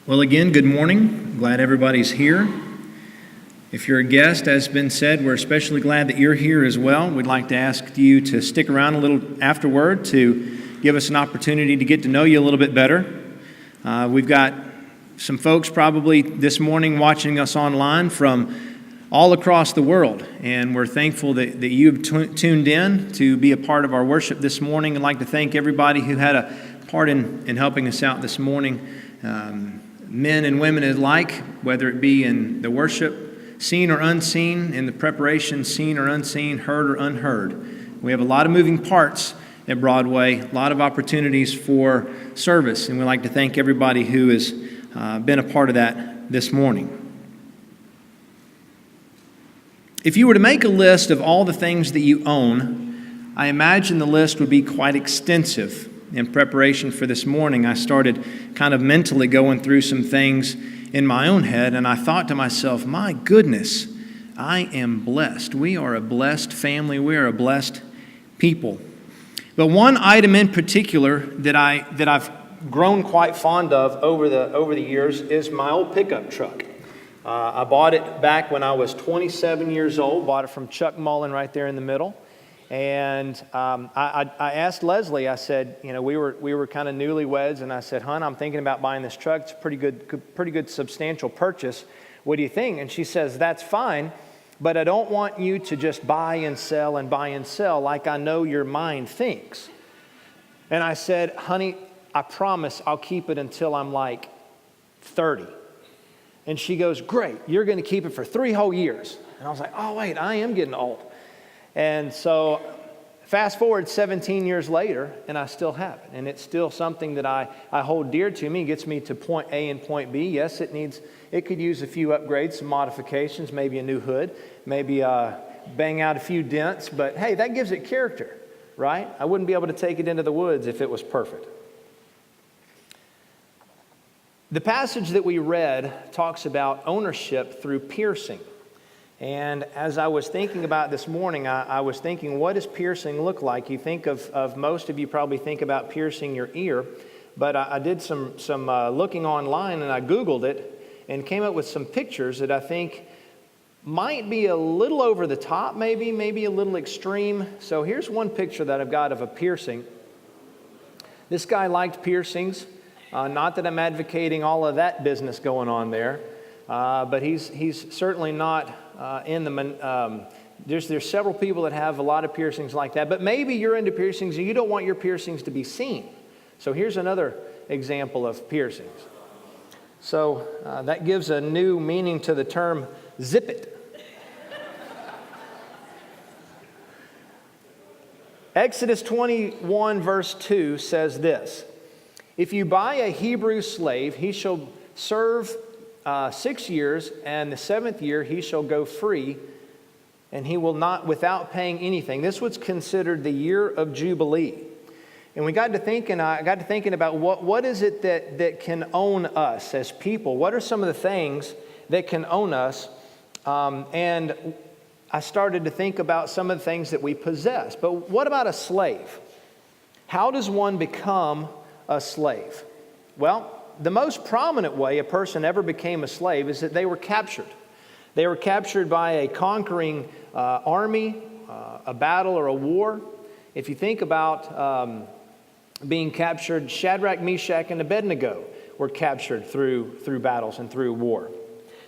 Well, again, good morning. Glad everybody's here. If you're a guest, as has been said, we're especially glad that you're here as well. We'd like to ask you to stick around a little afterward to give us an opportunity to get to know you a little bit better. We've got some folks probably this morning watching us online from all across the world, and we're thankful that you've tuned in to be a part of our worship this morning. I'd like to thank everybody who had a part in helping us out this morning. Men and women alike, whether it be in the worship, seen or unseen, in the preparation, seen or unseen, heard or unheard. We have a lot of moving parts at Broadway, a lot of opportunities for service, and we'd like to thank everybody who has been a part of that this morning. If you were to make a list of all the things that you own, I imagine the list would be quite extensive. In preparation for this morning, I started kind of mentally going through some things in my own head, and I thought to myself, my goodness, I am blessed. We are a blessed family. We are a blessed people. But one item in particular that I've grown quite fond of over the years is my old pickup truck. I bought it back when I was 27 years old. Bought it from Chuck Mullen right there in the middle. And I asked Leslie, I said, we were kind of newlyweds, and I said, hon, I'm thinking about buying this truck. It's a pretty good substantial purchase. What do you think? And she says, that's fine, but I don't want you to just buy and sell like I know your mind thinks. And I said, honey, I promise I'll keep it until I'm like 30. And she goes, great, you're going to keep it for 3 whole years. And I was like, oh, wait, I am getting old. And so fast forward 17 years later, and I still have it. And it's still something that I hold dear to me. It gets me to point A and point B. Yes, it could use a few upgrades, some modifications, maybe a new hood, maybe bang out a few dents. But hey, that gives it character, right? I wouldn't be able to take it into the woods if it was perfect. The passage that we read talks about ownership through piercing. And as I was thinking about this morning, I was thinking, what does piercing look like? You think of most of you probably think about piercing your ear, but I did some looking online, and I Googled it and came up with some pictures that I think might be a little over the top, maybe a little extreme. So here's one picture that I've got of a piercing. This guy liked piercings. Not that I'm advocating all of that business going on there, but he's certainly not there's several people that have a lot of piercings like that, but maybe you're into piercings and you don't want your piercings to be seen. So here's another example of piercings. So that gives a new meaning to the term zip it. Exodus 21 verse 2 says this: if you buy a Hebrew slave, he shall serve 6 years, and the 7th year he shall go free, and he will not without paying anything. This was considered the year of Jubilee. And I got to thinking about what is it that can own us as people? What are some of the things that can own us? And I started to think about some of the things that we possess. But what about a slave? How does one become a slave? Well, the most prominent way a person ever became a slave is that they were captured. They were captured by a conquering army, a battle or a war. If you think about being captured, Shadrach, Meshach, and Abednego were captured through battles and through war.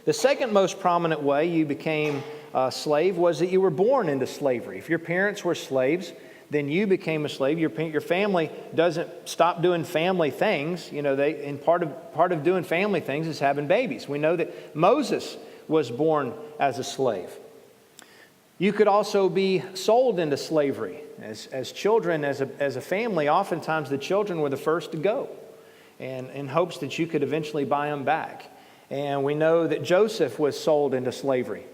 The second most prominent way you became a slave was that you were born into slavery. If your parents were slaves, then you became a slave. Your family doesn't stop doing family things. Part of doing family things is having babies. We know that Moses was born as a slave. You could also be sold into slavery. As children, as a family, oftentimes the children were the first to go, and in hopes that you could eventually buy them back. And we know that Joseph was sold into slavery.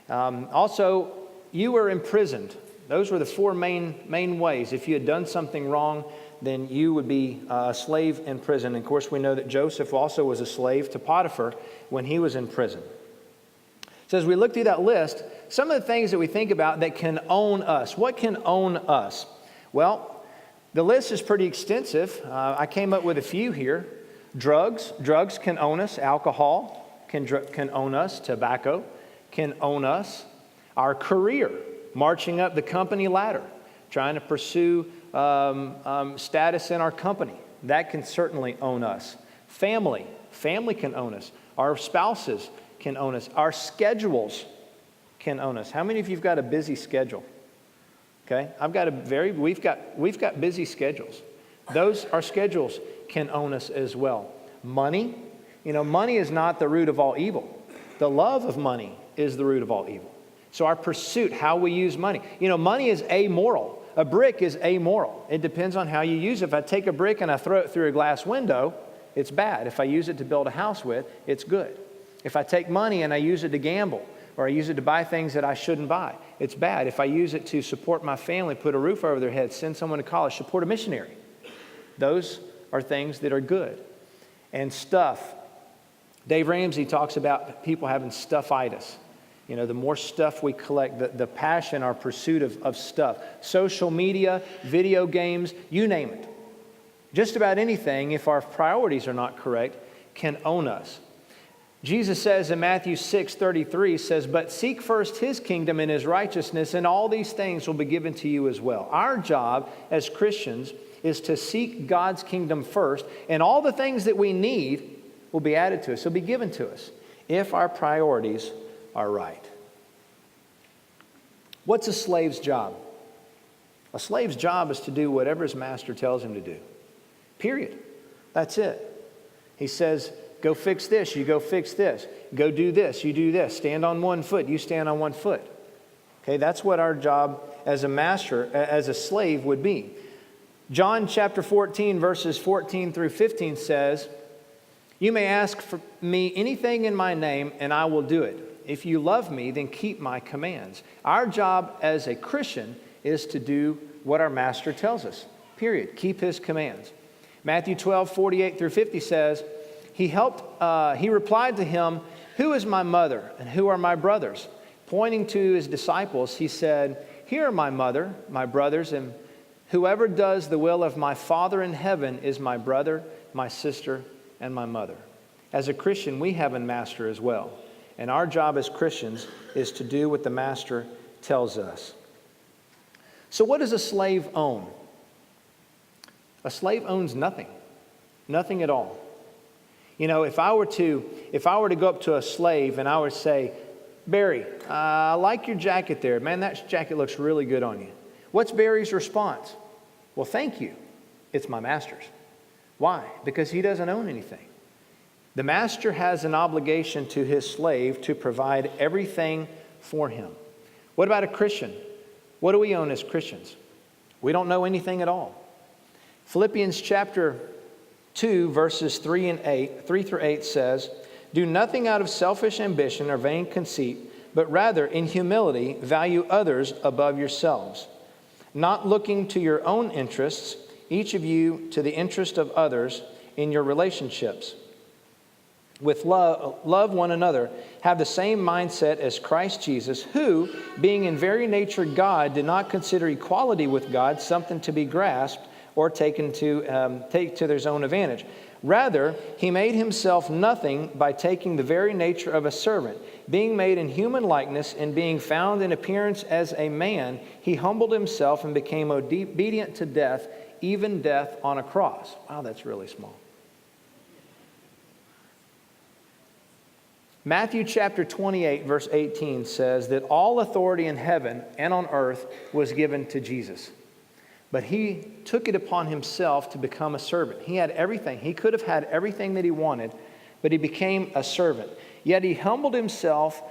Also, you were imprisoned. Those were the 4 main ways. If you had done something wrong, then you would be a slave in prison. And of course, we know that Joseph also was a slave to Potiphar when he was in prison. So as we look through that list, some of the things that we think about that can own us. What can own us? Well, the list is pretty extensive. I came up with a few here. Drugs can own us. Alcohol can own us. Tobacco can own us. Our career, marching up the company ladder, trying to pursue status in our company, that can certainly own us. Family can own us. Our spouses can own us. Our schedules can own us. How many of you've got a busy schedule? Okay, we've got busy schedules. Our schedules can own us as well. Money, money is not the root of all evil. The love of money is the root of all evil. So our pursuit, how we use money. Money is amoral. A brick is amoral. It depends on how you use it. If I take a brick and I throw it through a glass window, it's bad. If I use it to build a house with, it's good. If I take money and I use it to gamble, or I use it to buy things that I shouldn't buy, it's bad. If I use it to support my family, put a roof over their head, send someone to college, support a missionary, those are things that are good. And stuff. Dave Ramsey talks about people having stuffitis. The more stuff we collect, the passion, our pursuit of stuff. Social media, video games, you name it. Just about anything, if our priorities are not correct, can own us. Jesus says in Matthew 6:33, says, "But seek first His kingdom and His righteousness, and all these things will be given to you as well." Our job as Christians is to seek God's kingdom first, and all the things that we need will be added to us, will be given to us, if our priorities are right. What's a slave's job? A slave's job is to do whatever his master tells him to do. Period. That's it. He says, go fix this, you go fix this. Go do this, you do this. Stand on one foot, you stand on one foot. Okay, that's what our job as a master, as a slave would be. John chapter 14, verses 14 through 15 says, "You may ask for me anything in my name, and I will do it. If you love me, then keep my commands." Our job as a Christian is to do what our master tells us. Period. Keep his commands. Matthew 12, 48 through 50 says, he replied to him, "Who is my mother and who are my brothers?" Pointing to his disciples, he said, "Here are my mother, my brothers, and whoever does the will of my Father in heaven is my brother, my sister, and my mother." As a Christian, we have a master as well. And our job as Christians is to do what the master tells us. So what does a slave own? A slave owns nothing. Nothing at all. If I were to go up to a slave and I would say, "Barry, I like your jacket there. Man, that jacket looks really good on you." What's Barry's response? "Well, thank you. It's my master's." Why? Because he doesn't own anything. The master has an obligation to his slave to provide everything for him. What about a Christian? What do we own as Christians? We don't know anything at all. Philippians chapter 2, verses 3 through 8 says, "Do nothing out of selfish ambition or vain conceit, but rather in humility value others above yourselves, not looking to your own interests, each of you to the interest of others in your relationships. With love one another, have the same mindset as Christ Jesus, who, being in very nature God, did not consider equality with God something to be grasped or take to their own advantage. Rather, he made himself nothing by taking the very nature of a servant. Being made in human likeness and being found in appearance as a man, he humbled himself and became obedient to death, even death on a cross." Wow, that's really small. Matthew chapter 28, verse 18 says that all authority in heaven and on earth was given to Jesus. But he took it upon himself to become a servant. He had everything. He could have had everything that he wanted, but he became a servant. Yet he humbled himself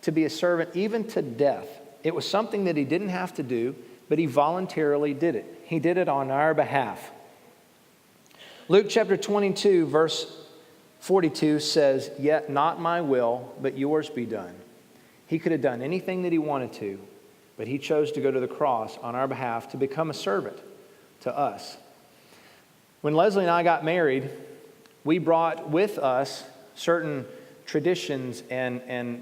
to be a servant even to death. It was something that he didn't have to do, but he voluntarily did it. He did it on our behalf. Luke chapter 22, verse 42 says, "Yet not my will, but yours be done." He could have done anything that he wanted to, but he chose to go to the cross on our behalf to become a servant to us. When Leslie and I got married, we brought with us certain traditions and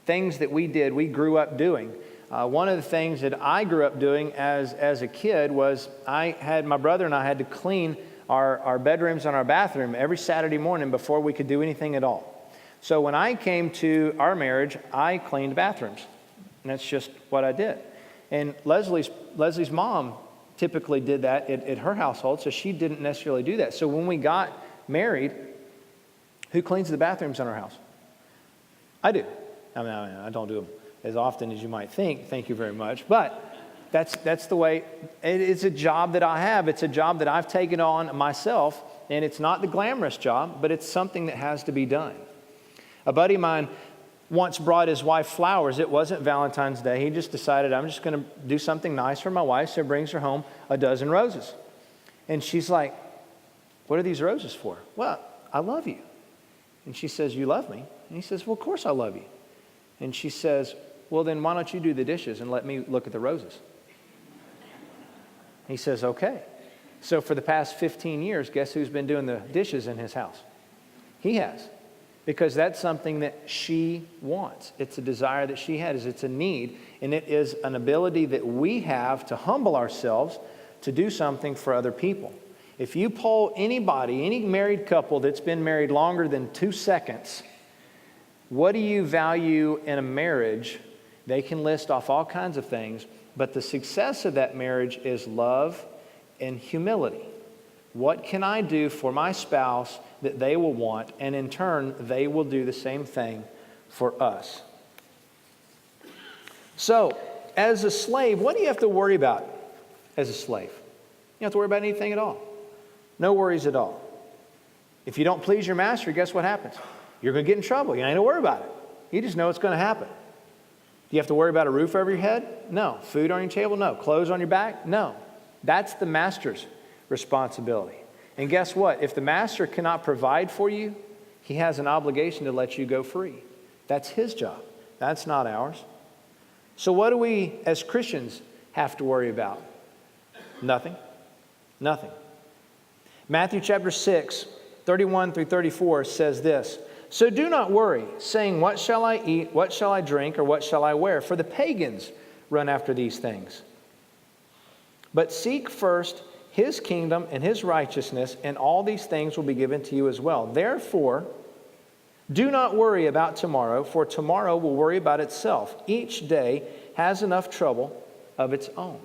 things that we grew up doing. One of the things that I grew up doing as a kid was my brother and I had to clean our bedrooms and our bathroom every Saturday morning before we could do anything at all. So when I came to our marriage, I cleaned bathrooms. And that's just what I did. And Leslie's mom typically did that at her household, so she didn't necessarily do that. So when we got married, who cleans the bathrooms in our house? I do. I mean, I don't do them as often as you might think. Thank you very much. But that's the way. It's a job that I have. It's a job that I've taken on myself, and it's not the glamorous job, but it's something that has to be done. A buddy of mine once brought his wife flowers. It wasn't Valentine's Day. He just decided, I'm just going to do something nice for my wife, so he brings her home a dozen roses. And she's like, what are these roses for? Well, I love you. And she says, you love me? And he says, well, of course I love you. And she says, well, then why don't you do the dishes and let me look at the roses? He says, okay. So for the past 15 years, guess who's been doing the dishes in his house? He has. Because that's something that she wants. It's a desire that she has. It's a need. And it is an ability that we have to humble ourselves to do something for other people. If you poll anybody, any married couple that's been married longer than 2 seconds, what do you value in a marriage? They can list off all kinds of things, but the success of that marriage is love and humility. What can I do for my spouse that they will want, and in turn, they will do the same thing for us? So, as a slave, what do you have to worry about as a slave? You don't have to worry about anything at all. No worries at all. If you don't please your master, guess what happens? You're going to get in trouble. You ain't going to worry about it. You just know it's going to happen. Do you have to worry about a roof over your head? No. Food on your table? No. Clothes on your back? No. That's the master's responsibility. And guess what? If the master cannot provide for you, he has an obligation to let you go free. That's his job. That's not ours. So what do we as Christians have to worry about? Nothing. Nothing. Matthew chapter 6, 31 through 34 says this, so do not worry, saying, what shall I eat, what shall I drink, or what shall I wear? For the pagans run after these things. But seek first his kingdom and his righteousness, and all these things will be given to you as well. Therefore, do not worry about tomorrow, for tomorrow will worry about itself. Each day has enough trouble of its own.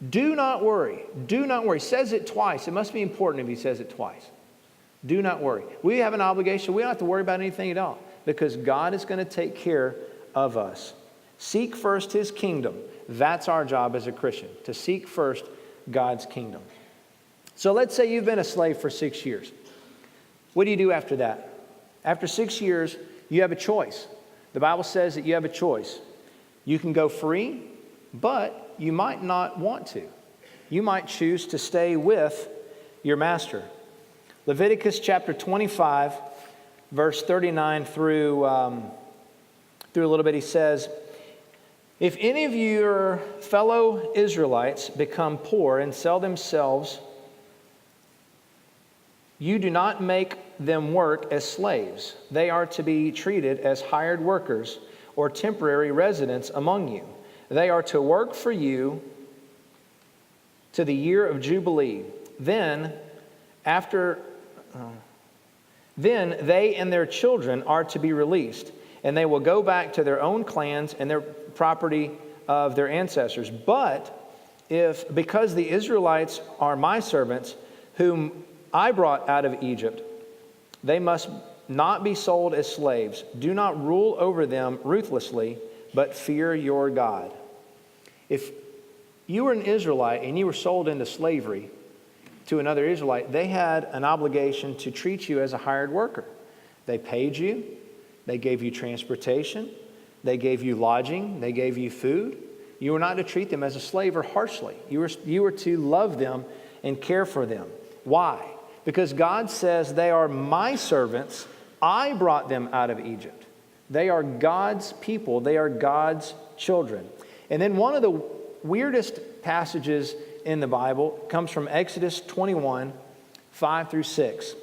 Do not worry. Do not worry. He says it twice. It must be important if he says it twice. Do not worry. We have an obligation. We don't have to worry about anything at all, because God is going to take care of us. Seek first his kingdom. That's our job as a Christian, to seek first God's kingdom. So let's say you've been a slave for 6 years. What do you do after that? After 6 years, you have a choice. The Bible says that you have a choice. You can go free, but you might not want to. You might choose to stay with your master. Leviticus chapter 25, verse 39 through a little bit, he says, if any of your fellow Israelites become poor and sell themselves, you do not make them work as slaves. They are to be treated as hired workers or temporary residents among you. They are to work for you to the year of Jubilee. Then they and their children are to be released, and they will go back to their own clans and their property of their ancestors. But because the Israelites are my servants, whom I brought out of Egypt, they must not be sold as slaves. Do not rule over them ruthlessly, but fear your God. If you were an Israelite and you were sold into slavery to another Israelite, they had an obligation to treat you as a hired worker. They paid you. They gave you transportation. They gave you lodging. They gave you food. You were not to treat them as a slave or harshly. You were to love them and care for them. Why? Because God says they are my servants. I brought them out of Egypt. They are God's people. They are God's children. And then one of the weirdest passages in the Bible comes from Exodus 21, 5 through 6.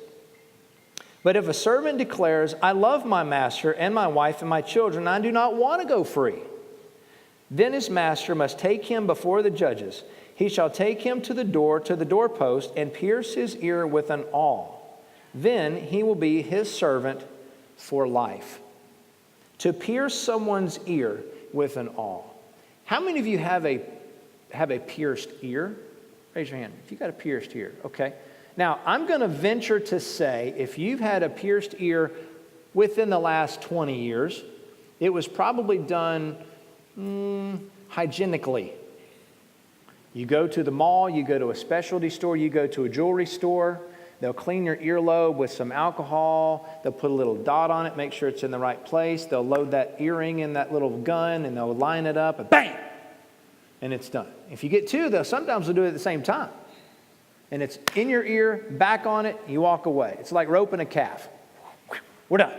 But if a servant declares, I love my master and my wife and my children, and I do not want to go free, then his master must take him before the judges. He shall take him to the doorpost, and pierce his ear with an awl. Then he will be his servant for life. To pierce someone's ear with an awl. How many of you have a pierced ear? Raise your hand if you got a pierced ear. Okay. Now, I'm going to venture to say if you've had a pierced ear within the last 20 years, it was probably done hygienically. You go to the mall, you go to a specialty store, you go to a jewelry store. They'll clean your earlobe with some alcohol. They'll put a little dot on it, make sure it's in the right place. They'll load that earring in that little gun, and they'll line it up, and bang! And it's done. If you get two, sometimes they'll do it at the same time. And it's in your ear, back on it, you walk away. It's like roping a calf. We're done.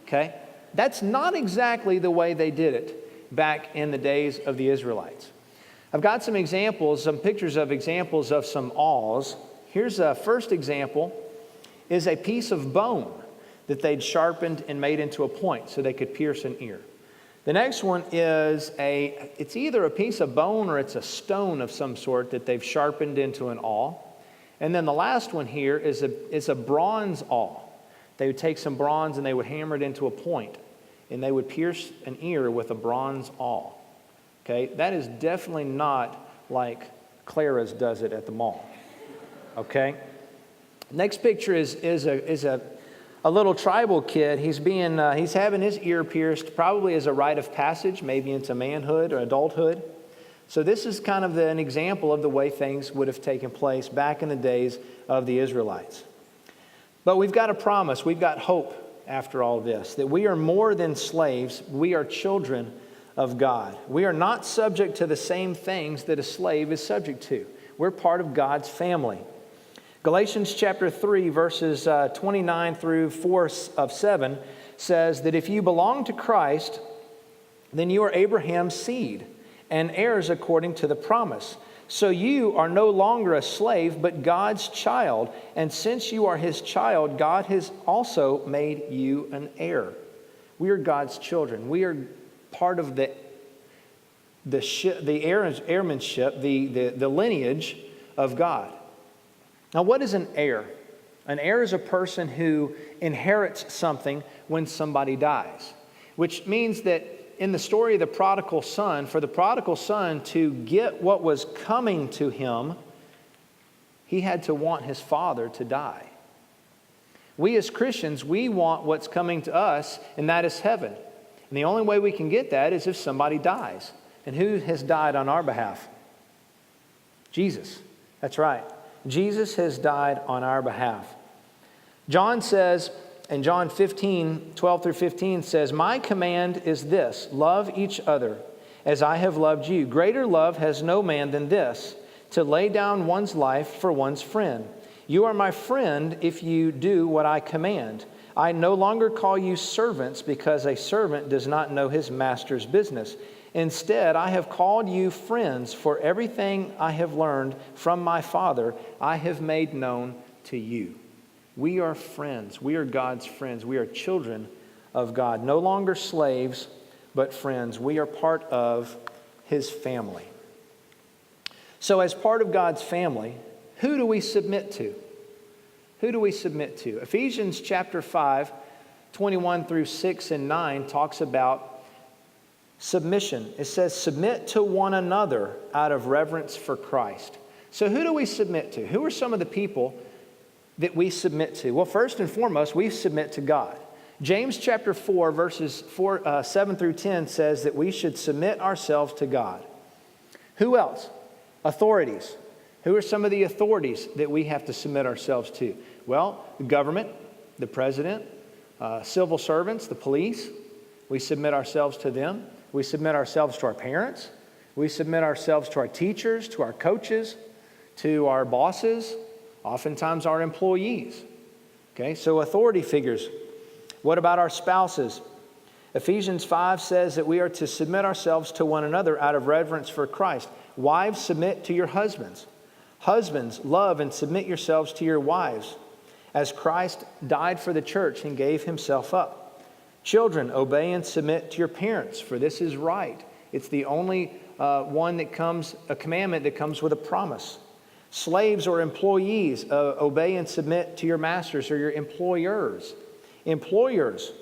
Okay? That's not exactly the way they did it back in the days of the Israelites. I've got some examples, some pictures of examples of some awls. Here's a first example, is a piece of bone that they'd sharpened and made into a point so they could pierce an ear. The next one is it's either a piece of bone or it's a stone of some sort that they've sharpened into an awl. And then the last one here is a bronze awl. They would take some bronze and they would hammer it into a point, and they would pierce an ear with a bronze awl. Okay, that is definitely not like Clara's does it at the mall. Okay, next picture is a little tribal kid. He's having his ear pierced, probably as a rite of passage, maybe into manhood or adulthood. So this is kind of an example of the way things would have taken place back in the days of the Israelites. But we've got a promise, we've got hope after all this, that we are more than slaves, we are children of God. We are not subject to the same things that a slave is subject to. We're part of God's family. Galatians chapter 3, verses 29 through 4-7 says that if you belong to Christ, then you are Abraham's seed and heirs according to the promise. So you are no longer a slave, but God's child. And since you are his child, God has also made you an heir. We are God's children. We are part of the airmanship, the lineage of God. Now, what is an heir? An heir is a person who inherits something when somebody dies, which means that in the story of the prodigal son, for the prodigal son to get what was coming to him, he had to want his father to die. We as Christians, we want what's coming to us, and that is heaven. And the only way we can get that is if somebody dies. And who has died on our behalf? Jesus. That's right. Jesus has died on our behalf. John says, in John 15, 12 through 15 says, "My command is this, love each other as I have loved you. Greater love has no man than this, to lay down one's life for one's friend. You are my friend if you do what I command. I no longer call you servants, because a servant does not know his master's business. Instead, I have called you friends, for everything I have learned from my Father, I have made known to you." We are friends. We are God's friends. We are children of God. No longer slaves, but friends. We are part of his family. So as part of God's family, who do we submit to? Who do we submit to? Ephesians chapter 5, 21 through 6 and 9 talks about submission. It says, submit to one another out of reverence for Christ. So who do we submit to? Who are some of the people that we submit to? Well, first and foremost, we submit to God. James chapter 4, verses 7 through 10 says that we should submit ourselves to God. Who else? Authorities. Who are some of the authorities that we have to submit ourselves to? Well, the government, the president, civil servants, the police. We submit ourselves to them. We submit ourselves to our parents. We submit ourselves to our teachers, to our coaches, to our bosses, oftentimes our employees. Okay, so authority figures. What about our spouses? Ephesians 5 says that we are to submit ourselves to one another out of reverence for Christ. Wives, submit to your husbands. Husbands, love and submit yourselves to your wives, as Christ died for the church and gave himself up. Children, obey and submit to your parents, for this is right. It's the only a commandment that comes with a promise. Slaves or employees, obey and submit to your masters or your employers. Employers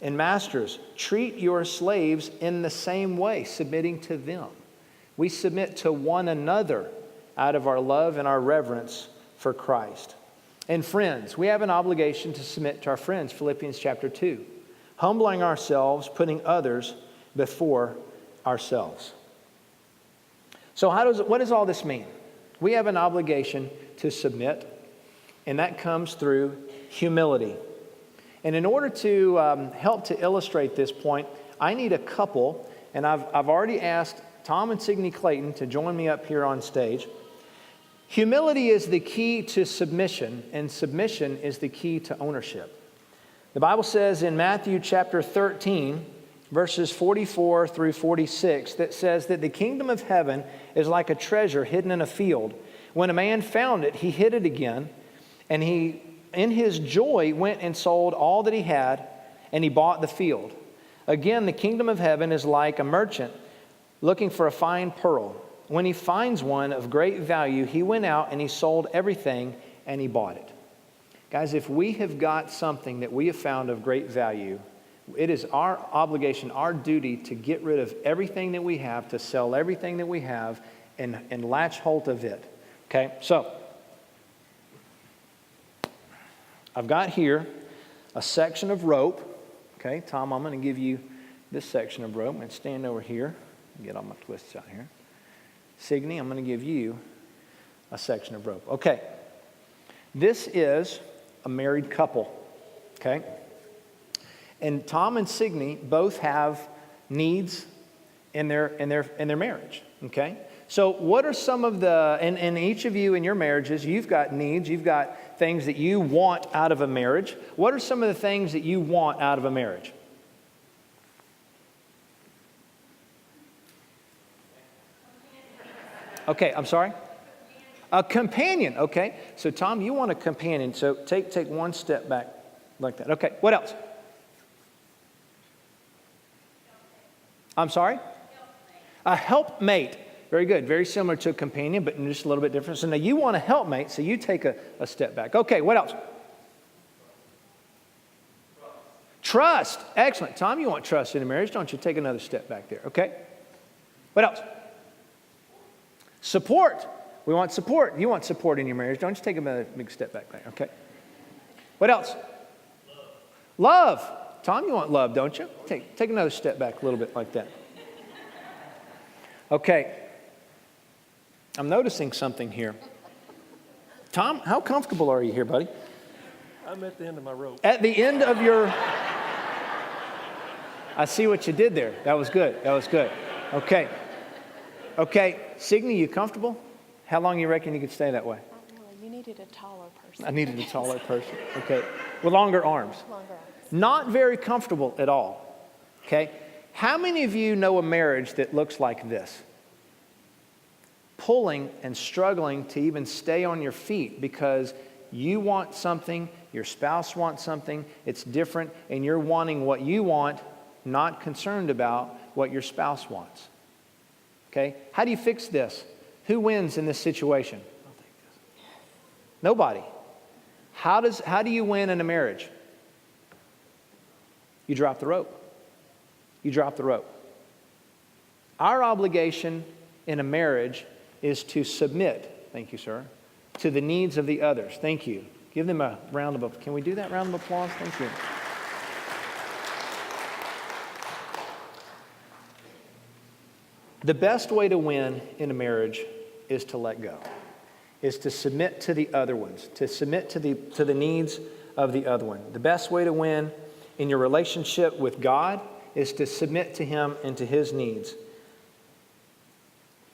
and masters, treat your slaves in the same way, submitting to them. We submit to one another out of our love and our reverence for Christ. And friends, we have an obligation to submit to our friends, Philippians chapter 2. Humbling ourselves, putting others before ourselves. So what does all this mean? We have an obligation to submit, and that comes through humility. And in order to help to illustrate this point, I need a couple, and I've already asked Tom and Signe Clayton to join me up here on stage. Humility is the key to submission, and submission is the key to ownership. The Bible says in Matthew chapter 13, verses 44 through 46, that says that the kingdom of heaven is like a treasure hidden in a field. When a man found it, he hid it again, and he, in his joy, went and sold all that he had, and he bought the field. Again, the kingdom of heaven is like a merchant looking for a fine pearl. When he finds one of great value, he went out and he sold everything and he bought it. Guys, if we have got something that we have found of great value, it is our obligation, our duty to get rid of everything that we have, to sell everything that we have and latch hold of it. Okay, so I've got here a section of rope. Okay, Tom, I'm going to give you this section of rope. I'm going to stand over here and get all my twists out here. Signe, I'm going to give you a section of rope. Okay, this is a married couple. Okay, and Tom and Signe both have needs in their marriage. Okay, so what are some of the and each of you in your marriages, you've got needs, you've got things that you want out of a marriage. What are some of the things that you want out of a marriage? Okay, I'm sorry? A companion, okay. So Tom, you want a companion. So take one step back like that. Okay, what else? I'm sorry? A helpmate. Very good. Very similar to a companion, but just a little bit different. So now you want a helpmate, so you take a step back. Okay, what else? Trust. Excellent. Tom, you want trust in a marriage, don't you? Take another step back there. Okay. What else? Support. We want support. You want support in your marriage, don't you? Take another big step back there. Okay. What else? Love. Tom, you want love, don't you? Take another step back a little bit like that. Okay. I'm noticing something here. Tom, how comfortable are you here, buddy? I'm at the end of my rope. At the end of your... I see what you did there. That was good. That was good. Okay. Okay. Signe, you comfortable? How long you reckon you could stay that way? You needed a taller person. I needed a taller person. Okay. With longer arms. Longer arms. Not very comfortable at all. Okay. How many of you know a marriage that looks like this? Pulling and struggling to even stay on your feet because you want something, your spouse wants something, it's different, and you're wanting what you want, not concerned about what your spouse wants. Okay? How do you fix this? Who wins in this situation? Nobody. How do you win in a marriage? You drop the rope. You drop the rope. Our obligation in a marriage is to submit, thank you, sir, to the needs of the others. Thank you. Give them a round of applause. Can we do that round of applause? Thank you. The best way to win in a marriage is to let go, is to submit to the other ones, to submit to the needs of the other one. The best way to win in your relationship with God is to submit to Him and to His needs.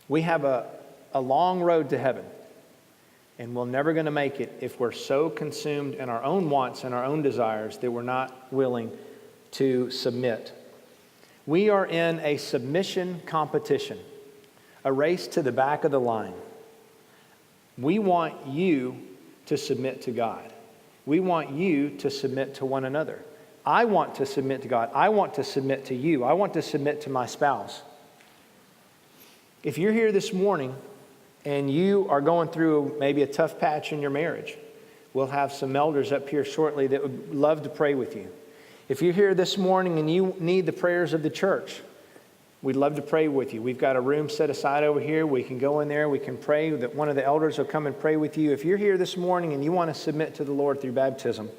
We have a long road to heaven, and we're never going to make it if we're so consumed in our own wants and our own desires that we're not willing to submit. We are in a submission competition, a race to the back of the line. We want you to submit to God. We want you to submit to one another. I want to submit to God. I want to submit to you. I want to submit to my spouse. If you're here this morning and you are going through maybe a tough patch in your marriage, we'll have some elders up here shortly that would love to pray with you. If you're here this morning and you need the prayers of the church, we'd love to pray with you. We've got a room set aside over here. We can go in there. We can pray. That one of the elders will come and pray with you. If you're here this morning and you want to submit to the Lord through baptism,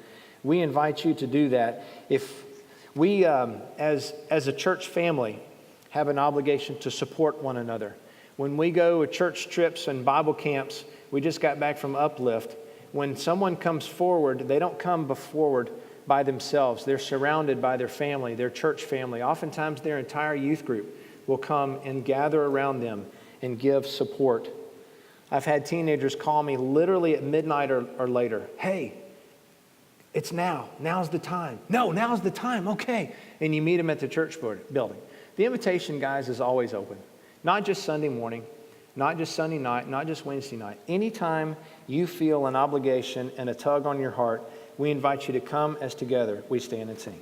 we invite you to do that. If we, as a church family, have an obligation to support one another. When we go to church trips and Bible camps, we just got back from Uplift. When someone comes forward, they don't come forward by themselves. They're surrounded by their family, their church family. Oftentimes their entire youth group will come and gather around them and give support. I've had teenagers call me literally at midnight or later. Hey, it's now. Now's the time. No, now's the time. Okay. And you meet them at the church building. The invitation, guys, is always open. Not just Sunday morning, not just Sunday night, not just Wednesday night. Anytime you feel an obligation and a tug on your heart, we invite you to come as together we stand and sing.